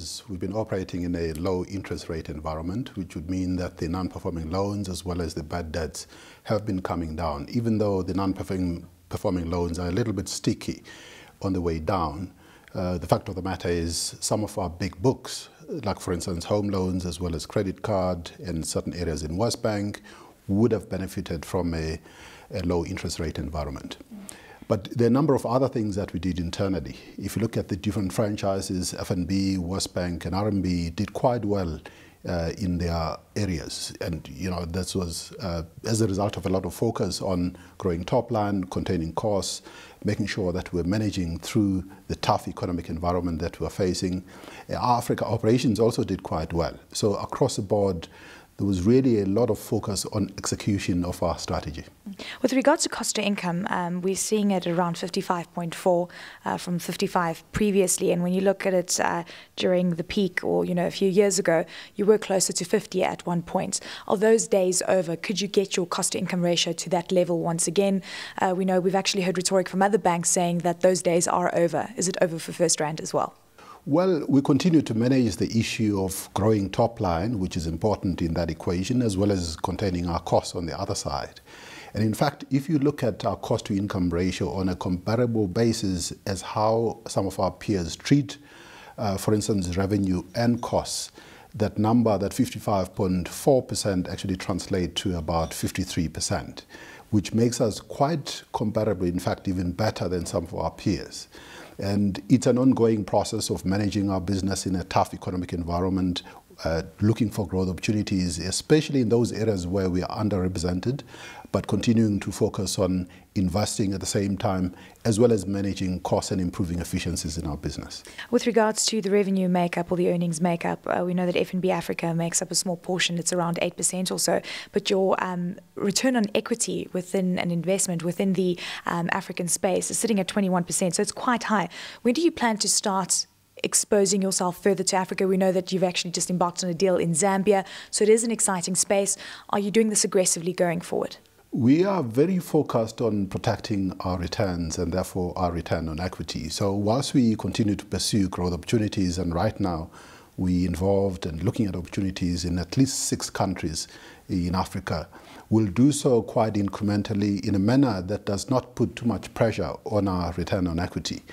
years, we've been operating in a low interest rate environment, which would mean that the non-performing loans as well as the bad debts have been coming down. Even though the non-performing loans are a little bit sticky on the way down, the fact of the matter is some of our big books, like for instance home loans as well as credit card and certain areas in West Bank, would have benefited from a low interest rate environment. But there are a number of other things that we did internally. If you look at the different franchises, FNB, West Bank and RMB did quite well in their areas. And this was as a result of a lot of focus on growing top line, containing costs, making sure that we're managing through the tough economic environment that we're facing. Our Africa operations also did quite well. So across the board, there was really a lot of focus on execution of our strategy. With regards to cost to income, we're seeing it around 55.4 from 55 previously. And when you look at it during the peak or, a few years ago, you were closer to 50 at one point. Are those days over? Could you get your cost to income ratio to that level once again? We know we've actually heard rhetoric from other banks saying that those days are over. Is it over for FirstRand as well? Well, we continue to manage the issue of growing top line, which is important in that equation, as well as containing our costs on the other side. And in fact, if you look at our cost to income ratio on a comparable basis as how some of our peers treat, for instance, revenue and costs, that number, that 55.4% actually translate to about 53%, which makes us quite comparable, in fact, even better than some of our peers. And it's an ongoing process of managing our business in a tough economic environment, looking for growth opportunities, especially in those areas where we are underrepresented, but continuing to focus on investing at the same time, as well as managing costs and improving efficiencies in our business. With regards to the revenue makeup or the earnings makeup, we know that FNB Africa makes up a small portion. It's around 8% or so. But your return on equity within an investment within the African space is sitting at 21%, so it's quite high. When do you plan to start exposing yourself further to Africa? We know that you've actually just embarked on a deal in Zambia, so it is an exciting space. Are you doing this aggressively going forward? We are very focused on protecting our returns and therefore our return on equity. So whilst we continue to pursue growth opportunities, and right now we're involved and looking at opportunities in at least 6 countries in Africa, we'll do so quite incrementally in a manner that does not put too much pressure on our return on equity.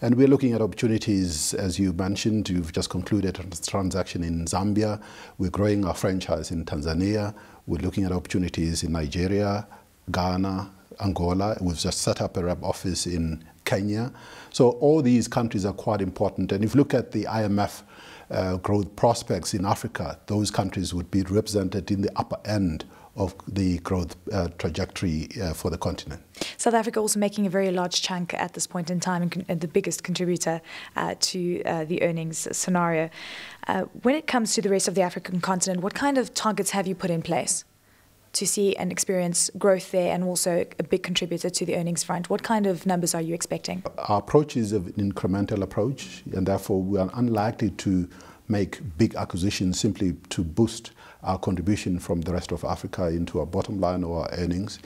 And we're looking at opportunities, as you mentioned. You've just concluded a transaction in Zambia. We're growing our franchise in Tanzania. We're looking at opportunities in Nigeria, Ghana, Angola. We've just set up a rep office in Kenya. So all these countries are quite important. And if you look at the IMF growth prospects in Africa, those countries would be represented in the upper end of the growth trajectory for the continent. South Africa also making a very large chunk at this point in time and the biggest contributor to the earnings scenario. When it comes to the rest of the African continent, what kind of targets have you put in place to see and experience growth there and also a big contributor to the earnings front? What kind of numbers are you expecting? Our approach is an incremental approach, and therefore we are unlikely to make big acquisitions simply to boost our contribution from the rest of Africa into our bottom line or our earnings.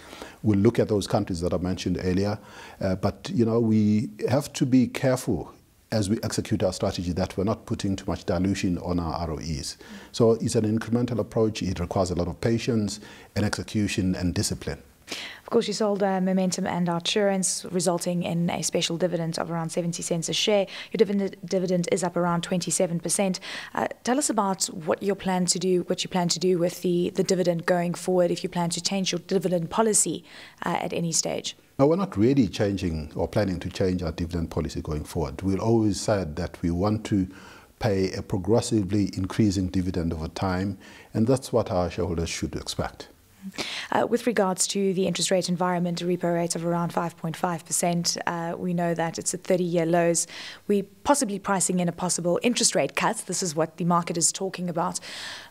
We'll look at those countries that I mentioned earlier, but we have to be careful as we execute our strategy that we're not putting too much dilution on our ROEs. So it's an incremental approach. It requires a lot of patience and execution and discipline. Of course, you sold Momentum and Outsurance, resulting in a special dividend of around 70 cents a share. Your dividend is up around 27%. Tell us about what you plan to do with the dividend going forward, if you plan to change your dividend policy at any stage. No, we're not really changing or planning to change our dividend policy going forward. We've always said that we want to pay a progressively increasing dividend over time, and that's what our shareholders should expect. With regards to the interest rate environment, a repo rate of around 5.5%, we know that it's at 30-year lows. We're possibly pricing in a possible interest rate cut. This is what the market is talking about.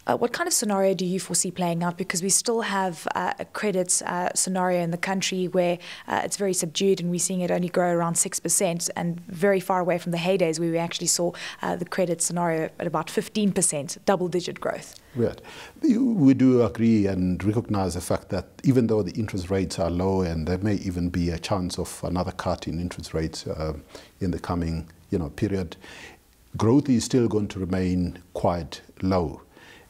What kind of scenario do you foresee playing out? Because we still have a credit scenario in the country where it's very subdued, and we're seeing it only grow around 6% and very far away from the heydays where we actually saw the credit scenario at about 15%, double-digit growth. Right. We do agree and recognize the fact that even though the interest rates are low and there may even be a chance of another cut in interest rates in the coming period, growth is still going to remain quite low,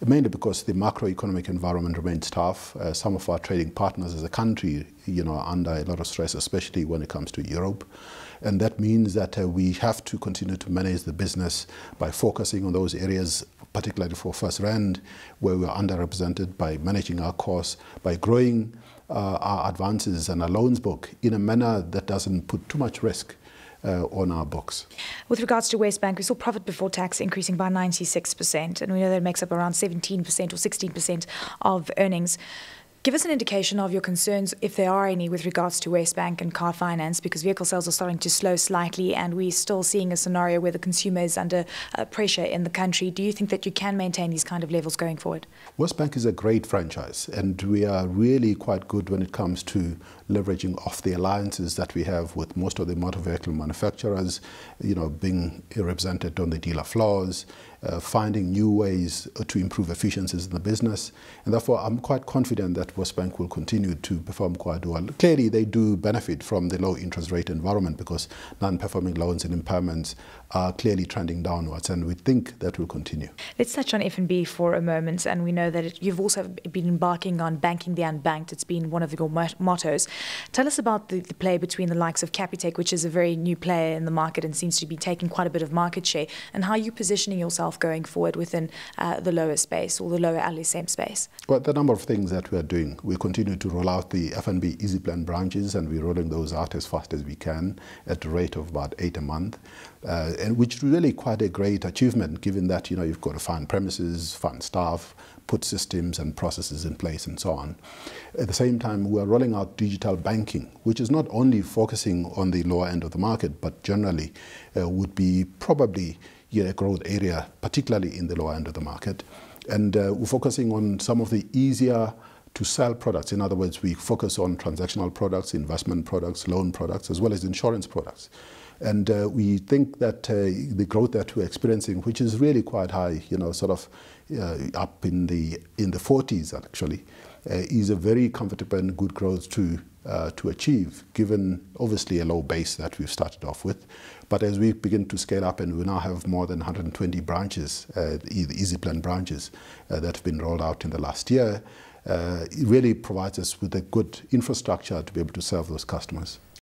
mainly because the macroeconomic environment remains tough. Some of our trading partners as a country, are under a lot of stress, especially when it comes to Europe. And that means that we have to continue to manage the business by focusing on those areas, particularly for FirstRand, where we are underrepresented, by managing our costs, by growing our advances and our loans book in a manner that doesn't put too much risk on our books. With regards to WesBank, we saw profit before tax increasing by 96%, and we know that makes up around 17% or 16% of earnings. Give us an indication of your concerns, if there are any, with regards to WesBank and car finance, because vehicle sales are starting to slow slightly and we're still seeing a scenario where the consumer is under pressure in the country. Do you think that you can maintain these kind of levels going forward? WesBank is a great franchise, and we are really quite good when it comes to leveraging off the alliances that we have with most of the motor vehicle manufacturers, being represented on the dealer floors, finding new ways to improve efficiencies in the business. And therefore, I'm quite confident that WesBank will continue to perform quite well. Clearly, they do benefit from the low interest rate environment because non-performing loans and impairments are clearly trending downwards, and we think that will continue. Let's touch on F&B for a moment, and we know that you've also been embarking on banking the unbanked. It's been one of your mottos. Tell us about the play between the likes of Capitec, which is a very new player in the market and seems to be taking quite a bit of market share, and how you're positioning yourself going forward within the lower space or the lower LSM space. Well, the number of things that we are doing. We continue to roll out the F&B Easy Plan branches, and we're rolling those out as fast as we can at the rate of about 8 a month. And which is really quite a great achievement, given that you've got to find premises, find staff, put systems and processes in place, and so on. At the same time, we are rolling out digital banking, which is not only focusing on the lower end of the market, but generally would be probably a growth area, particularly in the lower end of the market. And we're focusing on some of the easier to sell products. In other words, we focus on transactional products, investment products, loan products, as well as insurance products. And we think that the growth that we're experiencing, which is really quite high, up in the 40s actually, is a very comfortable and good growth to achieve, given obviously a low base that we've started off with. But as we begin to scale up, and we now have more than 120 branches, Easy Plan branches that have been rolled out in the last year, it really provides us with a good infrastructure to be able to serve those customers.